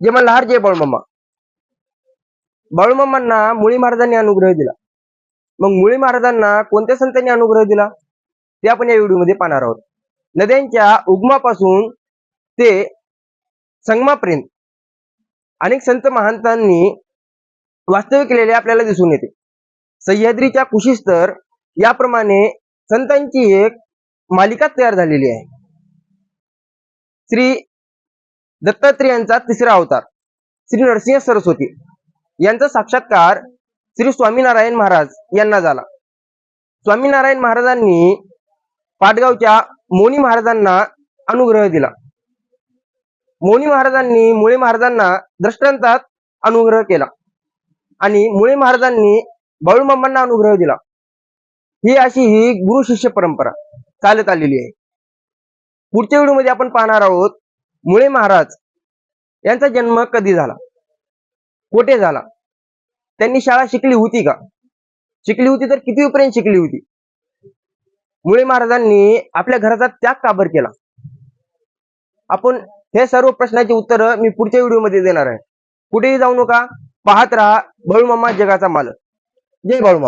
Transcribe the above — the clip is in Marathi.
जे मल्हार जय बाळूमामा. बाळूमामांना मुळी महाराजांनी अनुग्रह दिला. मग मुळी महाराजांना कोणत्या संतांनी अनुग्रह दिला ते आपण या व्हिडिओमध्ये पाहणार आहोत. नद्यांच्या उगमापासून ते संगमापर्यंत अनेक संत महंतांनी वास्तव्य केलेले आपल्याला दिसून येते. सह्याद्रीच्या कुशीस्तर याप्रमाणे संतांची एक मालिका तयार झालेली आहे. श्री दत्तात्रेयांचा तिसरा अवतार श्री नरसिंह सरस्वती यांचा साक्षात्कार श्री स्वामीनारायण महाराज यांना झाला. स्वामीनारायण महाराजांनी पाटगावच्या मौनी महाराजांना अनुग्रह दिला. मौनी महाराजांनी मुळे महाराजांना दृष्टांतात अनुग्रह केला आणि मुळे महाराजांनी बाळूमामांना अनुग्रह दिला. ही अशी ही गुरु शिष्य परंपरा चालत आलेली आहे. पुढच्या व्हिडिओमध्ये आपण पाहणार आहोत मुळे महाराज यांचा जन्म कधी झाला, कोठे झाला, त्यांनी शाळा शिकली होती का, शिकली होती तर कितवीपर्यंत शिकली होती, मुळे महाराजांनी आपल्या घराचा त्याग का बरं केला. आपण हे सर्व प्रश्नाची उत्तर मी पुढच्या व्हिडिओमध्ये देणार आहे. कुठेही जाऊ नका, पाहत राहा बाळूमामा जगाचा मालक. जय बाळूमामा.